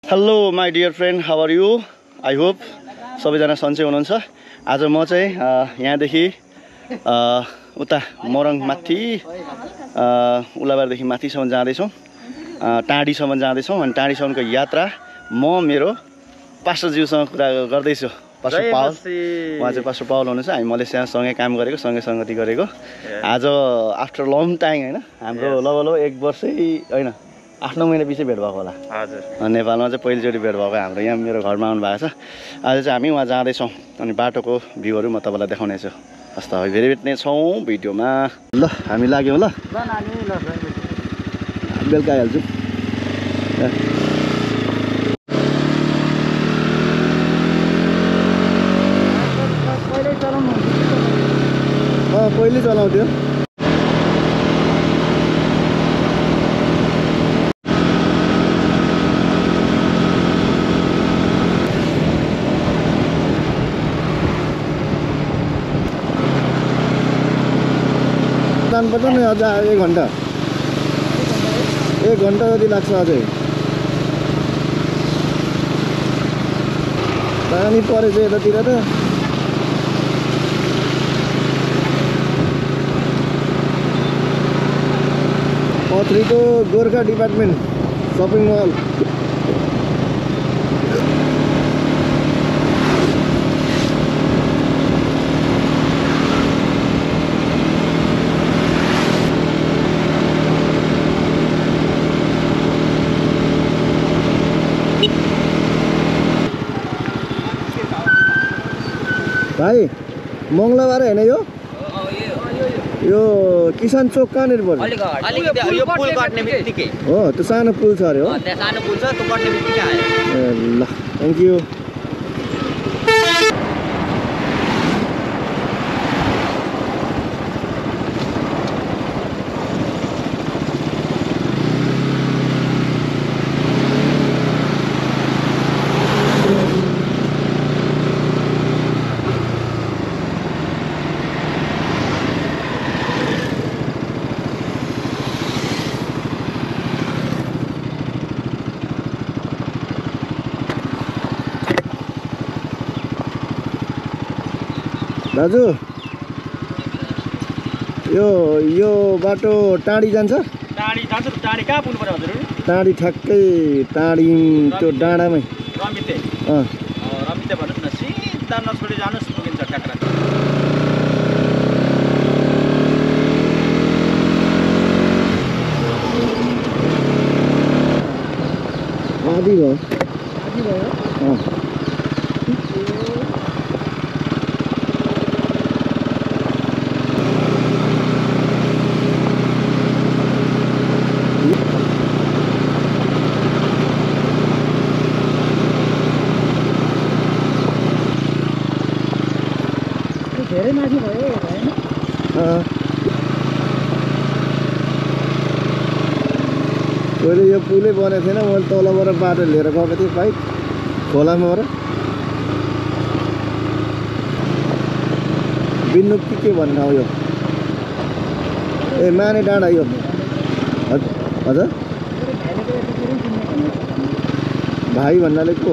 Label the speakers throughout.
Speaker 1: Hello my dear friend, how are you? I hope सबैजना सन्चै हुनुहुन्छ। आज म चाहिँ यहाँदेखि उता मोरङ माथि उलाबारदेखि माथिसम्म जाँदैछौँ, टाढीसम्म जाँदैछौँ। अनि टाढीसम्मको यात्रा म मेरो पास्टरज्यूसँग कुरा गर्दैछु। पास्टर पावल, उहाँ चाहिँ पास्टर पावल हुनुहुन्छ। हामी मलेसियासँगै काम गरेको, सँगै सङ्गति गरेको। आज आफ्टर लङ टाइम होइन, हाम्रो लगभग 1 वर्षै होइन 8-9 महिना पछि भेट भएको होला। हजुर, नेपालमा चाहिँ पहिलोचोटि भेट भएको हाम्रो यहाँ मेरो घरमा आउनु भएको छ। आज चाहिँ हामी उहाँ जाँदैछौँ अनि बाटोको भ्यूहरू म तपाईँलाई देखाउने छु। हस् त, फेरि भेट्नेछौँ भिडियोमा। ल हामी लाग्यौँ, ल बेलुका आइहाल्छु। पहिले चलाउँथ्यो। जानुपर्छ नि अझ 1 घन्टा, 1 घन्टा जति लाग्छ अझै। पानी परेछ यतातिर त। पथरीको गोर्खा डिपार्टमेन्ट सपिङ मल। भाइ मङ्गलबार होइन यो किसान चोक कहाँनिर पर्छ?
Speaker 2: यो पुल कट्ने बित्तिकै
Speaker 1: हो, त्यो सानो पुल छ अरे हो?
Speaker 2: त्यहाँ सानो पुल छ, त्यो कट्ने बित्तिकै आयो।
Speaker 1: ए ल, थ्याङ्क यू। दाजु यो बाटो टाढी जान्छ?
Speaker 2: टाढी जान्छ। टाढी कहाँ पुग्नु पर्यो हजुर?
Speaker 1: टाढी ठ्याक्कै टाढी त्यो डाँडामै।
Speaker 2: रमिते रमिते भन्नुहोस् न, सिधा नछोडी जानुहोस्, पुगिन्छ ट्याक्रा।
Speaker 1: आधी भयो।
Speaker 3: धेरै माथि भयो हैन?
Speaker 1: पहिले यो पुलै बनेको थिएन, मैले तलबाट बाटो लिएर गएको थिएँ पाइप खोलामाबाट। बिन्दुक के भन्ने हो यो? ए माने डाँडा यो। हजुर भाइ भन्नाले को?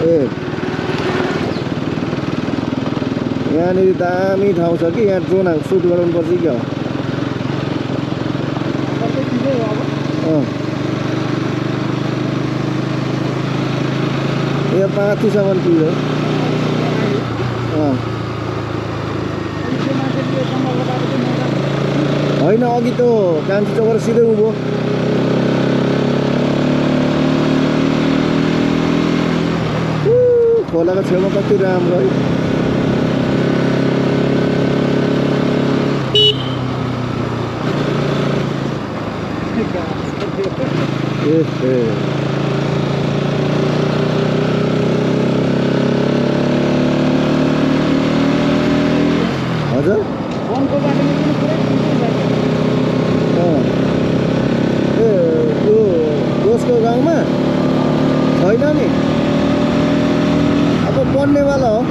Speaker 1: ए यहाँनिर दामी ठाउँ छ कि, यहाँ ड्रोन सुट गराउनुपर्छ कि क्या हो? यहाँ माथिसम्म पुग्यो। होइन, अघि त कान्छी चौबाट सिधै उँभो। खोलाको छेउमा कति राम्रो है। हजुर यो दोषको गाउँमा छैन नि, अब बन्नेवाला हो।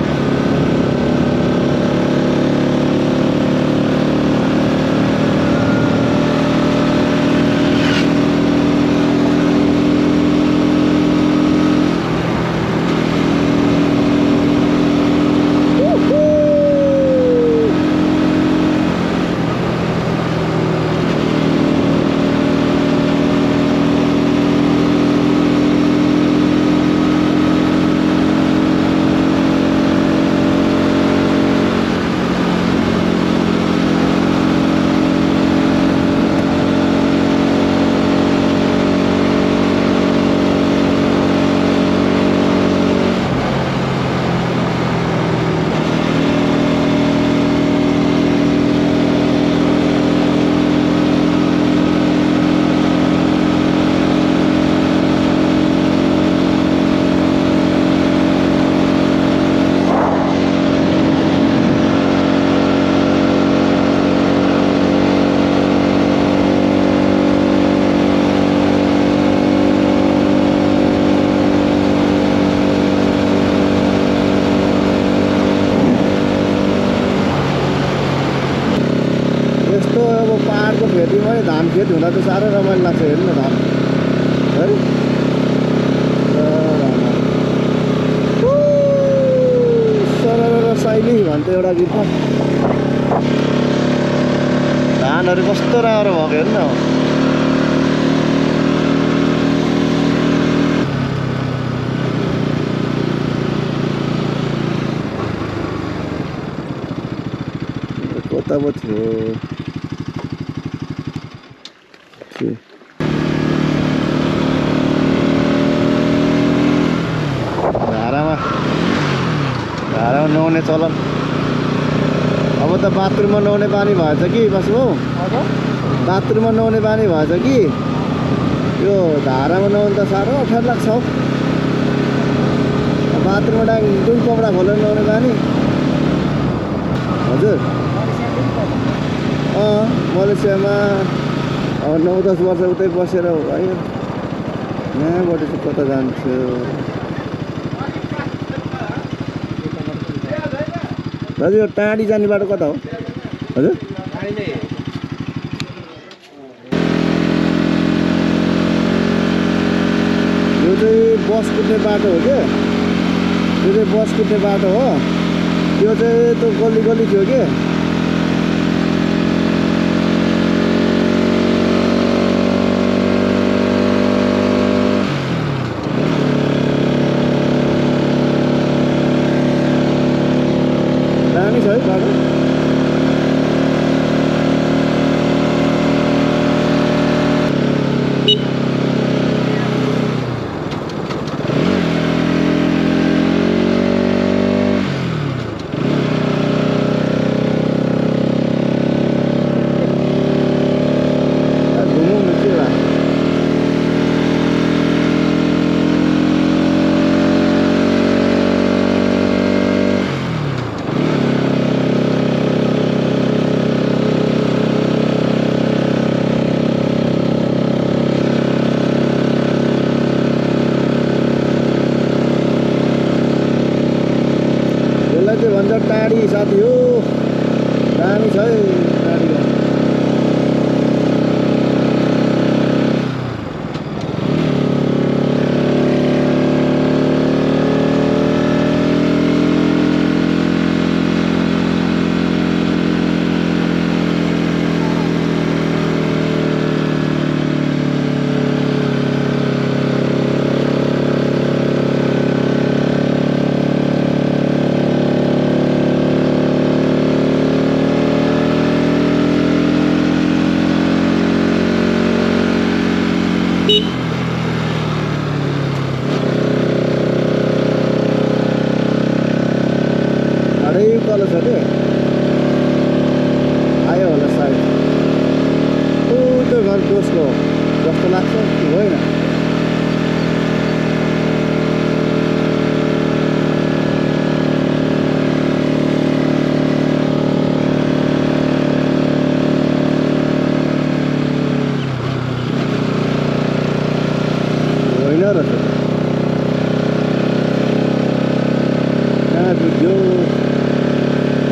Speaker 1: भेटीमा धान खेत हुँदा त साह्रो रमाइलो लाग्छ हेर्नु न धान है सरर साइली भन्थ्यो एउटा गीतमा धानहरू कस्तो राम्रो भएको हेर्नु न कता पो थियो धारामा नुहाउने चलन अब त बाथरुममा नुहाउने बानी भएछ कि बस हो बाथरुममा नुहाउने बानी भएछ कि यो धारामा नुहाउनु त साह्रो अप्ठ्यारो लाग्छ हौ बाथरुममा जुन कपडा खोलेर नुहाउने बानी हजुर मलेसियामा अब 9-10 वर्ष उतै बसेर भयो यहाँबाट चाहिँ कता जान्छु दाजु यो टाढी जाने बाटो कता हो हजुर यो चाहिँ बस कुद्ने बाटो हो क्या यो चाहिँ बस कुद्ने बाटो हो त्यो चाहिँ त्यो गल्ली गल्ली थियो कि दामी छ है बाटो भन्छ टाढी साथी हो दामी छ है टाढी तल छ के आयो होला सायद त्यो घर दोषको जस्तो लाग्छ कि होइन होइन रहेछ कहाँ बुझ्यो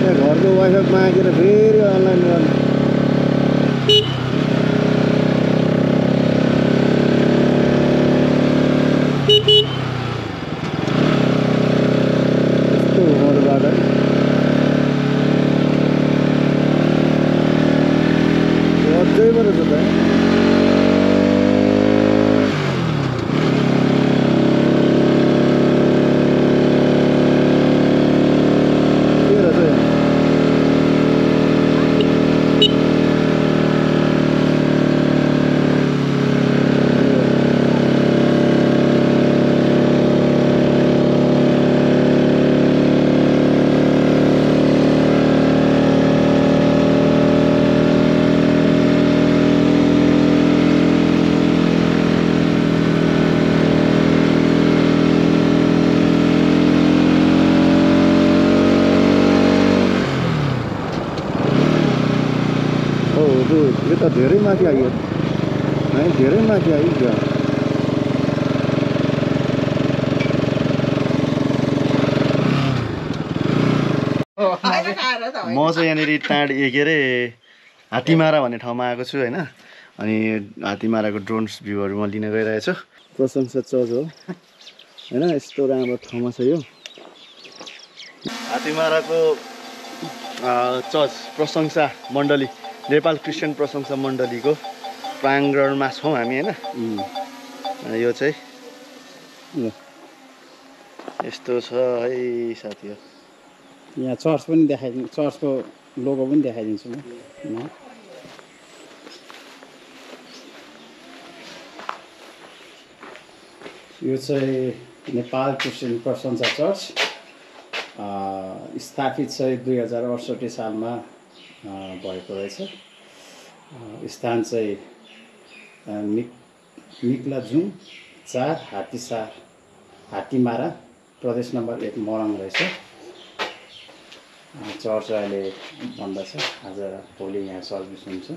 Speaker 1: घरको वाइफाई मागेर फेरि अनलाइन गर्नु यस्तो घरबाट अझै पो रहेछ त यो त धेरै माथि आइयो है धेरै माथि आइयो म चाहिँ यहाँनिर टाढी के अरे हात्तीमारा भन्ने ठाउँमा आएको छु होइन। अनि हात्तीमाराको ड्रोन्स भ्यूहरू म लिन गइरहेछु। प्रशंसा चर्च हो होइन, यस्तो राम्रो ठाउँमा छ यो हात्तीमाराको चर्च प्रशंसा मण्डली, नेपाल क्रिस्चियन प्रशंसा मण्डलीको प्राङ्गणमा छौँ हामी होइन। यो चाहिँ यस्तो छ है साथी हो।
Speaker 3: यहाँ चर्च पनि देखाइदिन्छु, चर्चको लोगो पनि देखाइदिन्छु म। यो चाहिँ नेपाल क्रिस्चियन प्रशंसा चर्च स्थापित चाहिँ 2068 सालमा भएको रहेछ। स्थान चाहिँ मिक्लाजुङ 4 हात्तीमारा प्रदेश नम्बर 1 मोरङ रहेछ। चर्च अहिले बन्द छ, आज भोलि यहाँ सर्भिस हुन्छ।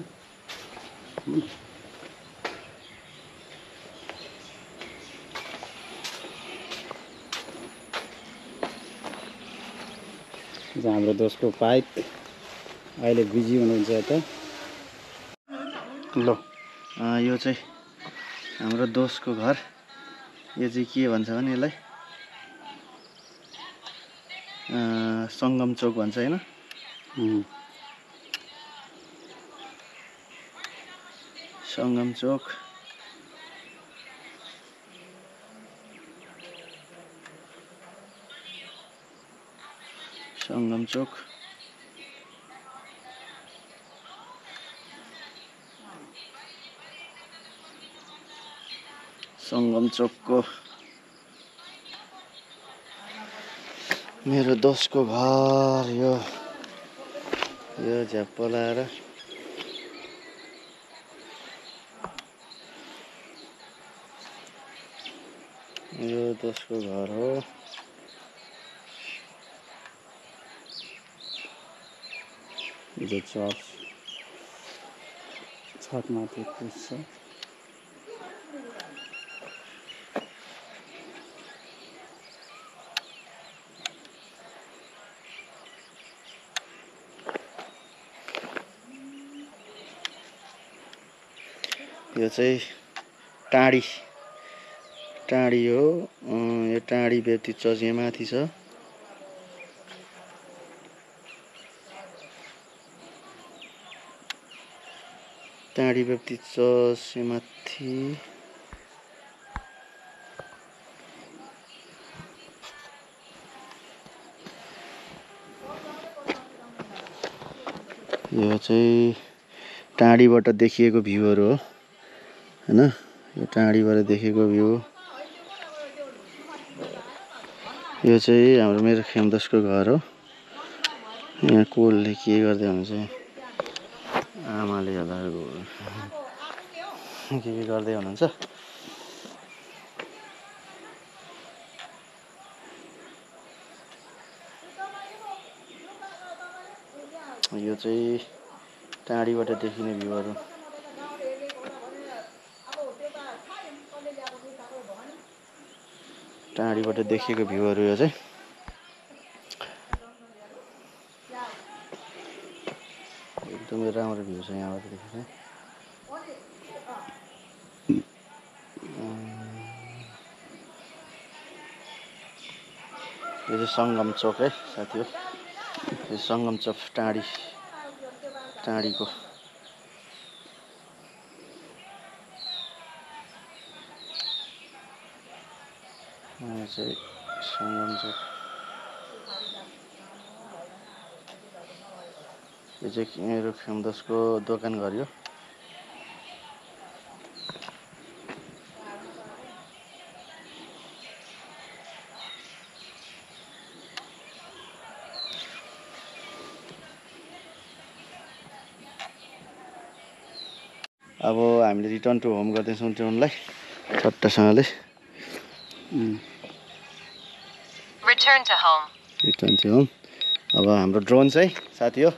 Speaker 3: हाम्रो दोस्तको पाइप अहिले बिजी हुनुहुन्छ यता।
Speaker 1: ल यो चाहिँ हाम्रो दोस्तको घर। यो चाहिँ के भन्छ भने यसलाई सङ्गम चोक भन्छ होइन। सङ्गम चोक सङ्गम चोक सङ्गम चोकको मेरो दोस्तको घर यो झ्याप्पो लाएर यो दोस्तको घर हो।
Speaker 3: यो चर्च छतमाथि पुग्छ।
Speaker 1: यो चाहिँ टाढी हो। यो टाढी व्यक्ति चर्च यहाँ माथि छ। टाढी व्यक्ति चर्च यहाँ माथि। यो चाहिँ टाढीबाट देखिएको भ्यूहरू हो हैन। यो टाढीबाट देखेको भ्यू। यो चाहिँ हाम्रो मेरो खेमदोसको घर हो। यहाँ कोलले के गर्दै हुन्छ, आमाले होला के गर्दै हुनुहुन्छ। यो चाहिँ टाढीबाट देखिने भ्यूहरू। टाढीबाट देखिएको भ्यूहरू यो चाहिँ एकदमै राम्रो भ्यू छ यहाँबाट देखेको। यो चाहिँ सङ्गम चोक है साथी हो। यो सङ्गम चोक टाढीको चाहिँ सङ्गम चोक। यो चाहिँ मेरो खेमदोसको दोकान घर हो। अब हामीले रिटर्न टु होम गर्दैछौँ ड्रोनलाई चट्टसँगले। Return to home. अब हाम्रो ड्रोन चाहिँ साथी हो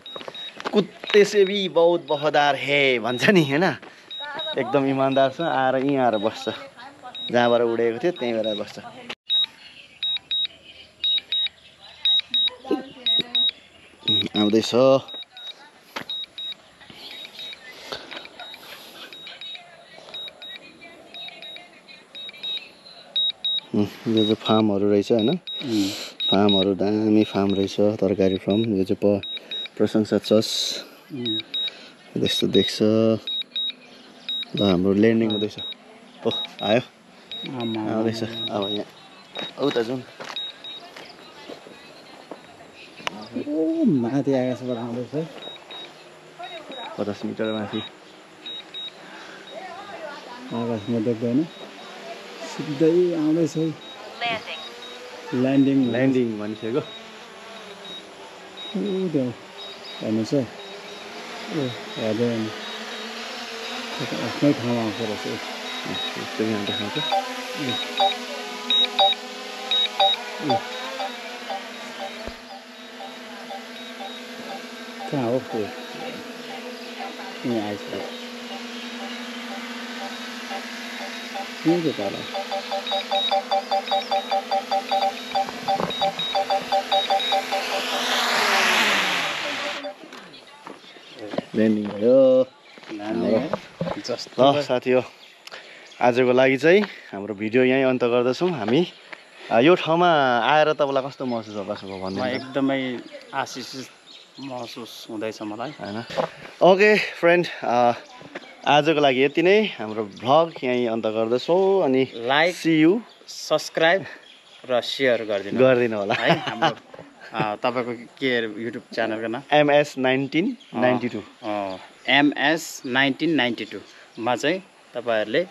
Speaker 1: कुत्ते से भी बहुत वफादार है भन्छ नि होइन। एकदम इमान्दार छ। आएर यहीँ आएर बस्छ, जहाँबाट उडेको थियो त्यहीँ भएर बस्छ। आउँदैछ यो चाहिँ फार्महरू रहेछ होइन फार्महरू दामी फार्म रहेछ तरकारी फार्म यो चाहिँ प्रशंसा चर्च त्यस्तो देख्छ ल हाम्रो ल्यान्डिङ हुँदैछ ओ आयो आउँदैछ अब यहाँ उता जाउँ
Speaker 3: माथि आकाशबाट आउँदैछ
Speaker 1: 50 मिटर माथि
Speaker 3: आकाशमा देख्दैन सिधै आउँदैछ ल्यान्डिङ
Speaker 1: भनिसक्यो
Speaker 3: त्यो हेर्नुहोस् है ओ हेर्दैन आफ्नै ठाउँमा आउँछ रहेछ
Speaker 1: यस्तो यहाँ देखाउँछ
Speaker 3: कहाँ हो त्यो यहाँ आइसक्यो के तल
Speaker 1: ल्यान्डिङ भयो ल साथी हो आजको लागि चाहिँ हाम्रो भिडियो यहीँ अन्त गर्दछौँ हामी यो ठाउँमा आएर तपाईँलाई कस्तो महसुस भएको भन्नु
Speaker 2: एकदमै आशिषित महसुस हुँदैछ मलाई
Speaker 1: हैन ओके फ्रेन्ड आजको लागि यति नै हाम्रो भ्लग यहीँ अन्त गर्दछौँ अनि
Speaker 2: लाइक
Speaker 1: सी यू
Speaker 2: सब्सक्राइब र सेयर
Speaker 1: गरिदिनु होला
Speaker 2: है हाम्रो तपाईको के युट्युब च्यानलको नाम
Speaker 1: MS1992
Speaker 2: MS 1992 मा चाहिँ तपाईहरुले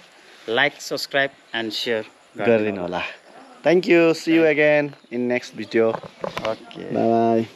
Speaker 2: लाइक सब्सक्राइब एन्ड सेयर
Speaker 1: गरिदिनु होला thank you see you again in next video
Speaker 2: okay
Speaker 1: bye by